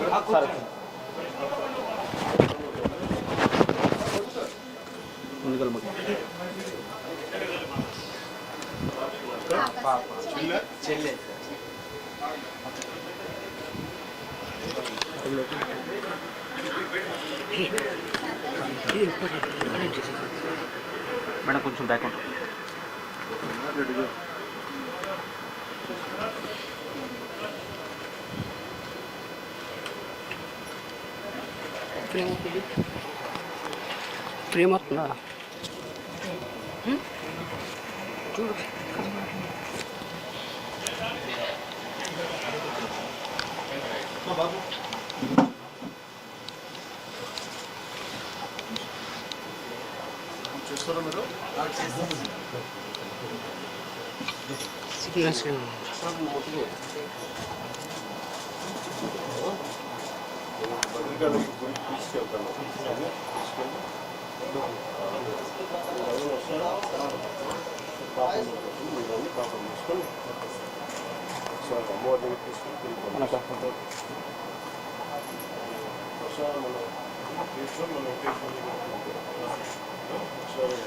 సరే ముందుకెళ్ళి చెల్లె మేడం కొంచెం బ్యాక్ ఉంటుంది ప్రేమ వస్తుందా చూడు బాబు చూస్తారా మీరు సిగ్నల్స్ బద్రికాలకి పోయి తీసుకెళ్తాను తీసుకెళ్ళి పాపం తీసుకొని సార్ అమ్మవారిని తీసుకొని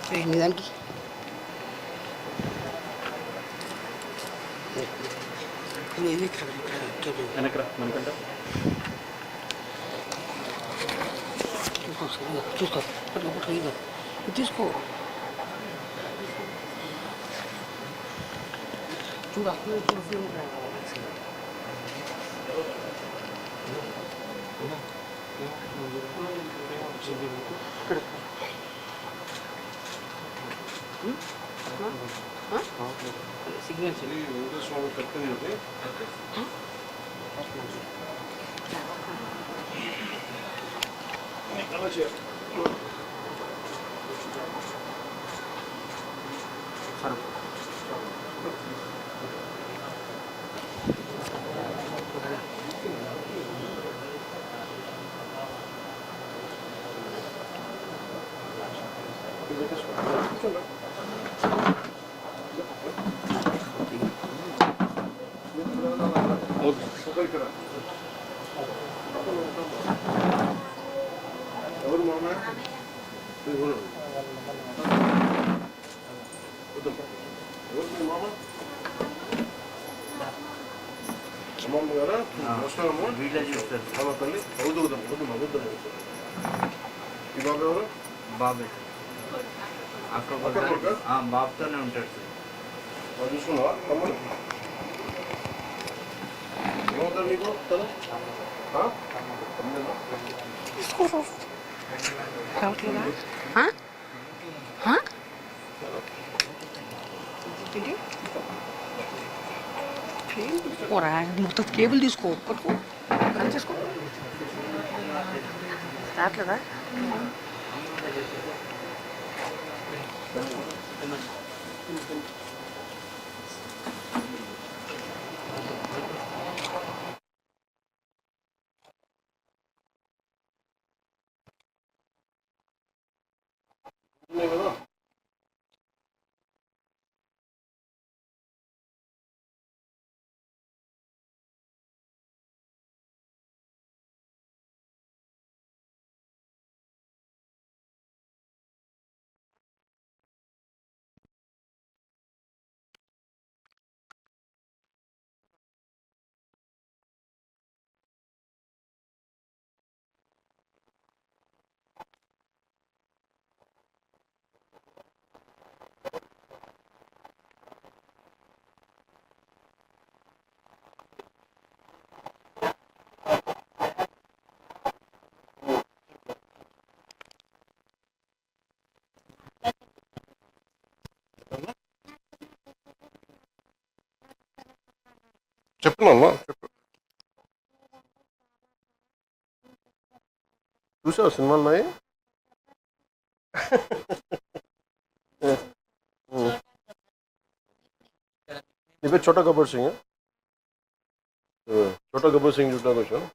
తిరిగి నిజానికి వెనకరా మనకంట చూసుకో తీసుకో చూడు అక్కడ సిగ్నల్స్ వెంకటేశ్వర కట్టింది అలా చేయాలి సరే ఎవరు మామ ఎవరు మీ మామ అమ్మమ్మ గారా నమస్కారము వీళ్ళే చూస్తారు అమ్మ తల్లి అవుతుందాం అవుద్దాం ఈ బాబు ఎవరు బాబే అక్కడ బాబుతోనే ఉంటాడు సార్ చూసుకున్నావా తమ్ముడు ఏమవుతాడు నీకు తను రావట్లేదా పోరా మొత్తం కేబుల్ తీసుకో పట్టుకో కనెక్ట్ చేసుకో రావట్లేదా కదా చెప్తున్నామ్మా చెప్పు చూసావు సినిమాలు ఉన్నాయి నీ పేరు చోటా గబ్బర్ సింగ్ చోటా గబ్బర్ సింగ్ చూడడానికి వచ్చాను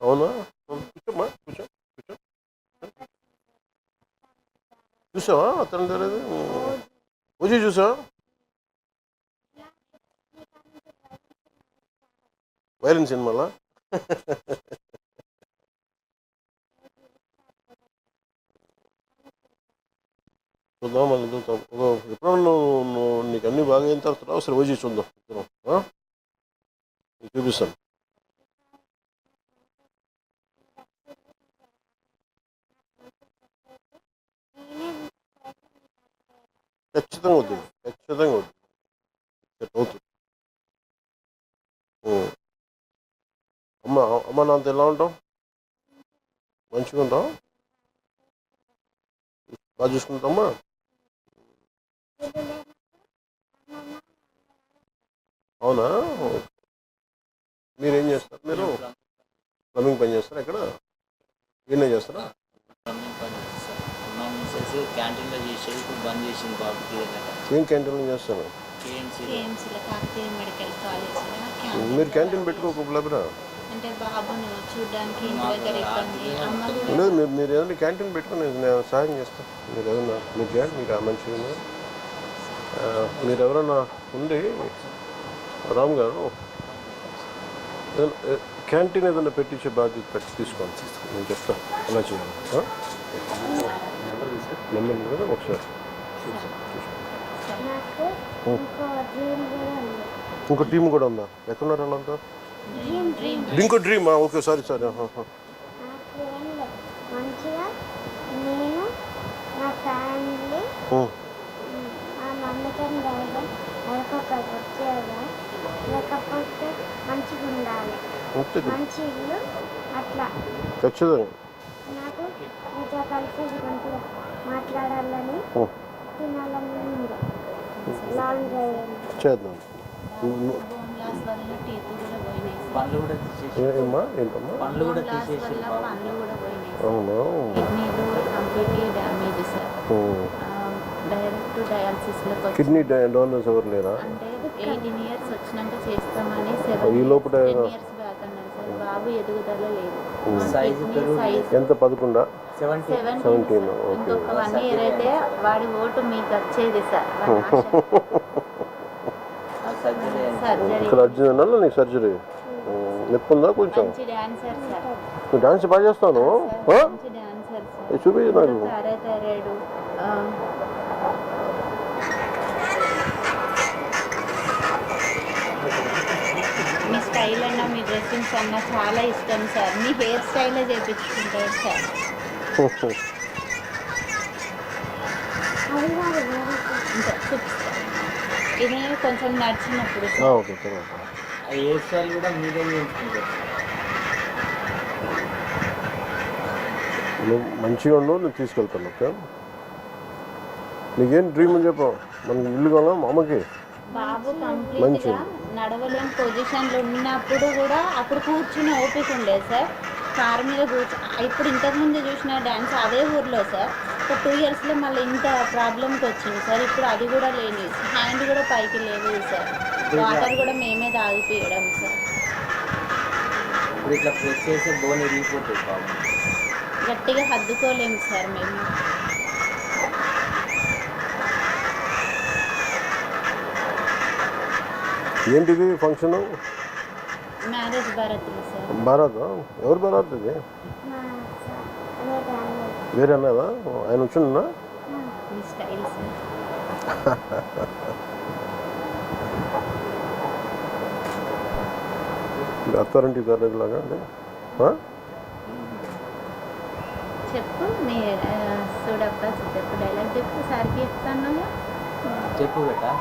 అవునా కూర్చోమ్మా కూర్చో కూర్చో చూసావా అతను తెలియదు ఓజీ చూసావా వైలెన్ సినిమాలా? చూద్దాం, మళ్ళీ చూద్దాం. ఎప్పుడన్నా నువ్వు నీకు అన్నీ బాగా అయిన తర్వాత ఒకసారి వచ్చి చూద్దాం. నీకు చూపిస్తాను. ఖచ్చితంగా వద్దు, ఖచ్చితంగా వద్దు. అవుతుంది. అమ్మ నాంత ఎలా ఉంటావు? మంచిగా ఉంటావు? బాగా చూసుకుంటామా? అవునా? మీరేం చేస్తారు? మీరు ప్లంబింగ్ పని చేస్తారా? ఎక్కడ ఈయనే చేస్తారా? ప్లంబింగ్ పని చేస్తారు. మా మిస్సెస్ క్యాంటీన్లో చేసేది ఇప్పుడు బంద్ చేసింది బాబుకి. ఏం క్యాంటీన్లో చేస్తారు? కేఎంసీలో కాకతీయ మెడికల్ కాలేజ్లో. మీరు క్యాంటీన్ పెట్టుకోకపోలేరా? అంటే బాబును చూడడానికి ఇంటి దగ్గర ఇబ్బంది. అమ్మ లేదు, మీరు ఏదైనా క్యాంటీన్ పెట్టుకుని నేను సహాయం చేస్తాను. మీరు ఏదైనా మీరు చేయండి, మీకు మంచిగా. మీరు ఎవరైనా ఉండి రామ్ గారు క్యాంటీన్ ఏదైనా పెట్టించే బాధ్యత తీసుకోండి. నేను చెప్తాను ఎలా చేయాలి. నెంబర్ కదా ఒకసారి ఇంకో టీం కూడా ఉందా? ఎక్కడున్నారు వాళ్ళంతా? ఇంకో డ్రీమ్. Okay, sorry. మంచిగా నేను నా ఫ్యామిలీ మా మమ్మీకి డాడీ అదొకటి వచ్చేదా, లేకపోతే మంచిగా ఉండాలి, మంచి ఇల్లు, అట్లా ఖచ్చితంగా నాకు మీతో కలిసి మంచిగా మాట్లాడాలని, తినాలని ఉంది. లాంగ్ డ్రైవ్ చేద్దాం. బోన్ లాస్ వల్ల టీత్ కూడా పోయినాయి. పండ్లు కూడా తీసేసి ఏంటమ్మా? పండ్లు కూడా బోన్ లాస్ తీసేసి వల్ల పండ్లు కూడా పోయినాయి. అవునా? కిడ్నీలు కంప్లీట్లీ డ్యామేజ్ సార్. డైరెక్ట్ డయాలసిస్లోకి వచ్చి కిడ్నీ డోనర్స్ ఎవరు లేరా? అంటే 18 years వచ్చినాక చేస్తామని ఈ లోపల 10 years బ్యాక్ అన్నారు సార్. బాబు ఎదుగుదల లేదు. సైజు పెరుగు ఎంత? 11? 17. 17. ఇంకొక 1 year అయితే వాడి ఓటు మీకు వచ్చేది సార్. వాడి సర్జరీ సర్జరీ. ఇక్కడ అర్జున్ నీకు సర్జరీ నొప్పి ఉందా కొంచెం? మంచి డాన్సర్ సార్. నువ్వు డాన్స్ బాగా చేస్తాను. మంచి డాన్సర్ సార్. చూపించు నాకు. థైరాయిడ్ మీ స్టైల్ అన్నా మీ డ్రెస్సింగ్స్ అన్నా చాలా ఇష్టం సార్. మీ హెయిర్ స్టైలే చేయించుకుంటారు సార్. ఇది కొంచెం నడిచినప్పుడు ఓకే. ఆ హెయిర్ స్టైల్ కూడా మీరే చేయించుకుంటారు. నువ్వు మంచిగా ఉండవు, నువ్వు తీసుకెళ్తాను. ఓకే, నీకేం డ్రీమ్ అని చెప్పు. మనకి ఇల్లు కావాలా మా అమ్మకి? బాబు కంప్లీట్గా నడవలేని పొజిషన్లో ఉన్నప్పుడు కూడా అప్పుడు కూర్చుని ఓపిక ఉండేది సార్. కారు మీద ఇప్పుడు ఇంతకుముందు చూసిన డ్యాన్స్ అదే ఊర్లో సార్. ఒక 2 yearsలో మళ్ళీ ఇంత ప్రాబ్లంకి వచ్చింది సార్. ఇప్పుడు అది కూడా లేని, హ్యాండ్ కూడా పైకి లేదు సార్. వాటర్ కూడా మేమే తాగిపోయడం సార్. ఇప్పుడు ఇట్లా ప్రెస్ చేస్తే బోన్ ఇరిగిపోతుంది బాబు. గట్టిగా హద్దుకోలేము సార్ మేము. ఏంటిది ఫంక్షన్? మ్యారేజ్ భారత్లో సార్. భారత్? ఎవరు భారత్ ఇది? వేరే అన్నదా? ఆయన వచ్చిందా? మీ స్టైల్ సార్. అత్తారింటి లాగా అండి. చెప్పు మీ చూడబ్బా చెప్పు, డైలాగ్ చెప్పు. సార్కి చెప్తాను. చెప్పు బేటా.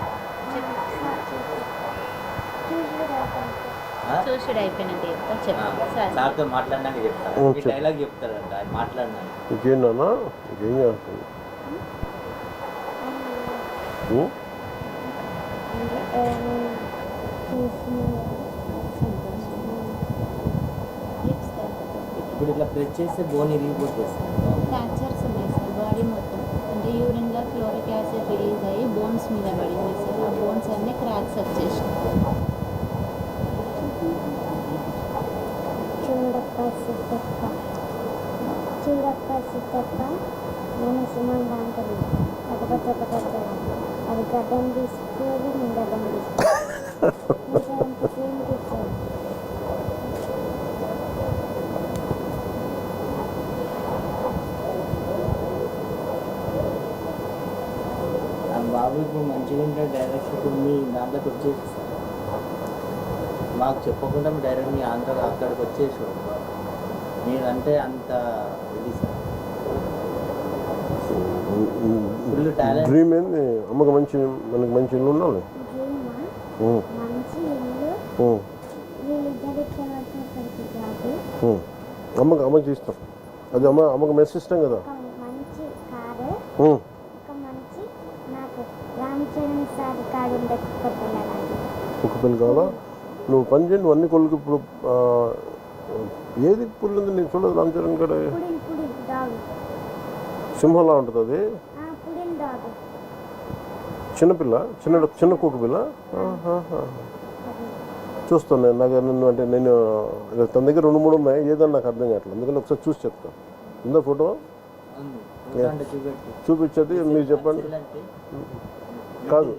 చూసుడు అయిపోయినట్టు చెప్తా. చెప్పు సార్. సార్తో మాట్లాడినాక చెప్తాను. ఈ డైలాగ్ చెప్తారంట ఆయన మాట్లాడినాక. ఇంకేంటన్నా? ఇంకేం చేస్తుంది? ఇప్పుడు ఇట్లా ప్రెస్ చేస్తే బోన్ ఇరిగిపోతుంది సార్. ఫ్రాక్చర్స్ ఉన్నాయి సార్ బాడీ మొత్తం. అంటే యూరిన్లో క్లోరిక్ యాసిడ్ రిలీజ్ అయ్యి బోన్స్ మీద పడింది సార్. ఆ బోన్స్ అన్నీ క్రాక్స్ వచ్చేసినాయి. చూడప్ప సిద్ధప్ప నేను సుమన్ దాంట్లో కాకపోతే ఒకటి వచ్చాను. అది గడ్డం తీసుకొని నేను గడ్డం తీసుకుని సేమ్ టు సేమ్ బాబు ఇప్పుడు మంచిగా ఉంటే డైరెక్ట్ ఇప్పుడు మీ దాంట్లోకి వచ్చేసి సార్ మాకు చెప్పకుండా డైరెక్ట్ మీ ఆంధ్ర అక్కడికి వచ్చేసాడు నేనంటే అంత ఇది సార్ ఫుల్ టాలెంట్. డ్రీమ్ ఏంది అమ్మకి మనకి మంచి ఇల్లు ఉండాలి. డ్రీమా మంచి ఇల్లు వీళ్ళిద్దరు ఇట్లా పడితే జాబ్ అమ్మకి ఇస్తాం. అది అమ్మకి మెస్ ఇష్టం కదా. ఒక మంచి కారు ఒక మంచి నాకు రామ్ చరణ్ సార్ కారు ఉండే ఒక పిల్లలు కావాలా? నువ్వు పని చేయండి అన్ని కొడుకు. ఇప్పుడు ఏది పుల్లు ఉంది నేను చూడదు. రామ్ చరణ్ కాడ పుడిన్ డాగ్ సింహంలా ఉంటుంది అది. పుడిన్ డాగ్ చిన్నపిల్ల చిన్న కుక్క పిల్ల. చూస్తాను నేను. నాకు నన్ను అంటే నేను తన దగ్గర 2-3 ఉన్నాయి. ఏదన్నా నాకు అర్థం కావట్లేదు. అందుకని ఒకసారి చూసి చెప్తాను. ఉందా ఫోటో? చూపించేది మీరు చెప్పండి. కాదు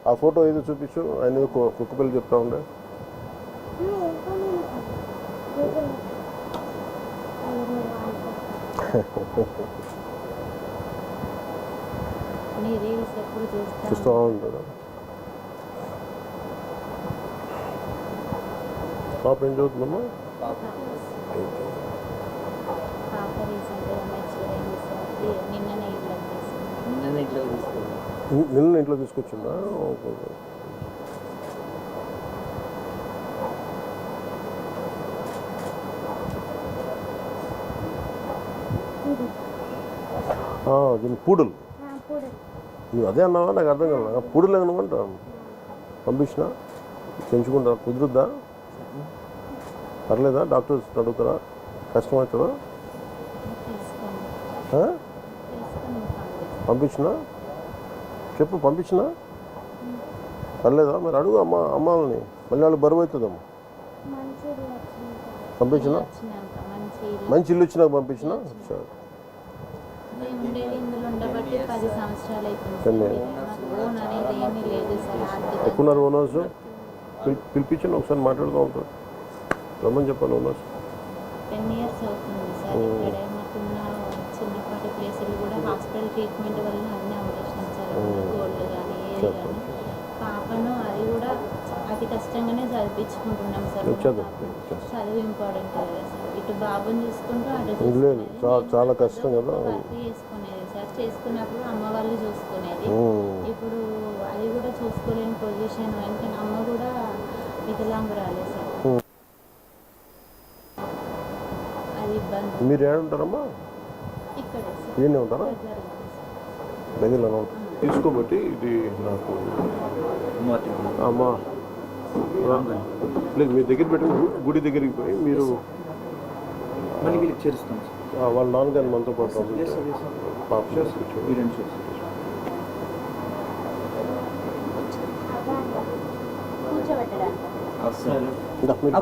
ఆ ఫోటో ఏదో చూపించు. ఆయన ఏదో కుక్క పిల్ల చెప్తా ఉండే. నీ రీల్స్ ఎప్పుడు చూస్తూ ఉంటాడు. పాప ఏం చదువుతుందమ్మా? పాప రీసెంట్గా మెచ్యూర్ అయింది సార్. నిన్ననే ఇట్లా తీసుకున్నాను. నిన్న ఇంట్లో తీసుకొచ్చిందా? ఓకే. దీని పూడలు. నువ్వు అదే అన్నావా? నాకు అర్థం కాదు. పూడలు ఏమనుకుంటా పంపించినా పెంచుకుంటా కుదురుద్దా? పర్లేదా? డాక్టర్స్ అడుగుతారా? కష్టమవుతుందా? పంపించినా చెప్పు. పంపించినా పర్లేదా? మరి అడుగు అమ్మాలని. మళ్ళీ వాళ్ళు బరువు అవుతుందమ్మా. పంపించినా మంచి ఇల్లు వచ్చినాక పంపించినా సరే. ఎక్కున్నారు ఓనర్స్. పిలిపించండి ఒకసారి మాట్లాడుతూ ఉంటారు. రమ్మని చెప్పాను ఓనర్స్. 10 years అవుతుంది సార్. ఇక్కడే మాకున్న చిన్నపాటి ప్లేసులు కూడా హాస్పిటల్ ట్రీట్మెంట్ వల్ల అన్నీ అవరేషన్ సార్. గోల్డ్ కానీ ఏది కానీ పాపను అది కూడా అతి కష్టంగానే చదివించుకుంటున్నాం సార్. చదువు ఇంపార్టెంట్ కదా సార్. ఇటు బాబుని చూసుకుంటూ అటు చాలా కష్టం కదా. వర్క్ చేసుకునేది సార్. చేసుకున్నప్పుడు అమ్మ వాళ్ళు చూసుకునేది. ఇప్పుడు అది కూడా చూసుకోలేని పొజిషన్. ఎందుకంటే అమ్మ కూడా వికలాంగురాలే సార్. అది ఇబ్బంది. మీరు ఏడుంటారమ్మా? ఇక్కడే సార్. ఈయనే ఉంటారా? దగ్గరలో ఉంటారు. తీసుకోబట్టి ఇది నాకు అమ్మా లేదు. మీ దగ్గర పెట్టుకుని గుడి దగ్గరికి పోయి మీరు మళ్ళీ వీళ్ళకి చేరుస్తాం. వాళ్ళ నాన్నగారిని మనతో పాటు పాప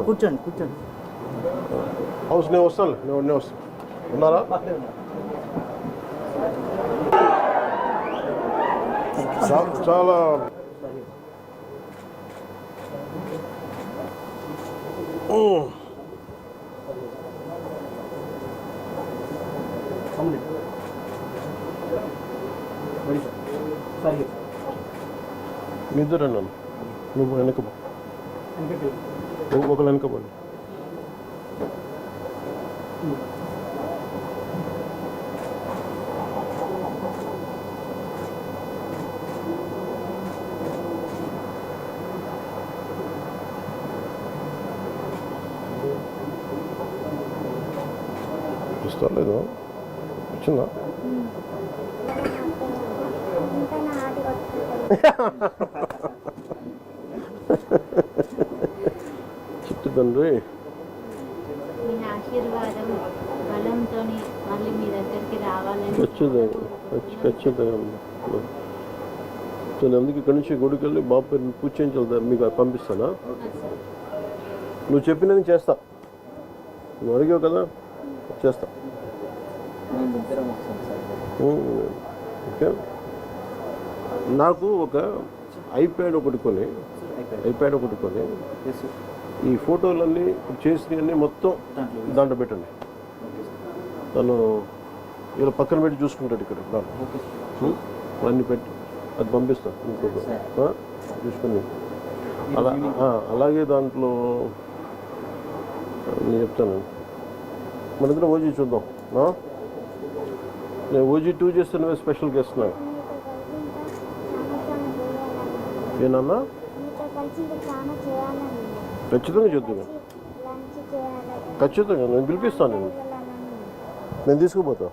కూర్చోండి కూర్చోండి. హౌస్ నేను వస్తాను. నేను వస్తాను. ఉన్నారా? చాలా నిద్ర అన్నాను. నువ్వు వెనక ఒకళ్ళు వెనకపోండి. వస్తా లేదు? వచ్చిందా? చెప్తు తండ్రి మీ ఆశీర్వాదం బలంతో మళ్ళీ మీ దగ్గరికి రావాలని ఖచ్చితంగా. నేను అందుకు ఇక్కడి నుంచి గుడికి వెళ్ళి బాబు పేరు పూజ చేయించాలి. మీకు పంపిస్తానా? నువ్వు చెప్పినది చేస్తా. నువ్వు అడిగావు కదా, చేస్తా. ఓకే. నాకు ఒక ఐప్యాడ్ ఒకటి కొని ఈ ఫోటోలన్నీ చేసినవన్నీ మొత్తం దాంట్లో పెట్టండి. తను ఇలా పక్కన పెట్టి చూసుకుంటాడు ఇక్కడ అన్నీ పెట్టి అది పంపిస్తాను ఇంకొక చూసుకుని అలాగే దాంట్లో నేను చెప్తాను. మన ఇద్దరం ఓజీ చూద్దాం. నేను ఓజీ 2 చేస్తే నువ్వే స్పెషల్ గెస్ట్ నాకు. ఏనన్నా మీతో కలిసి ఇంకా చాలా చేయాలని ఖచ్చితంగా చూద్దాం. లంచ్ చేయాలి ఖచ్చితంగా నేను పిలిపిస్తాను. నేను తీసుకుపోతా.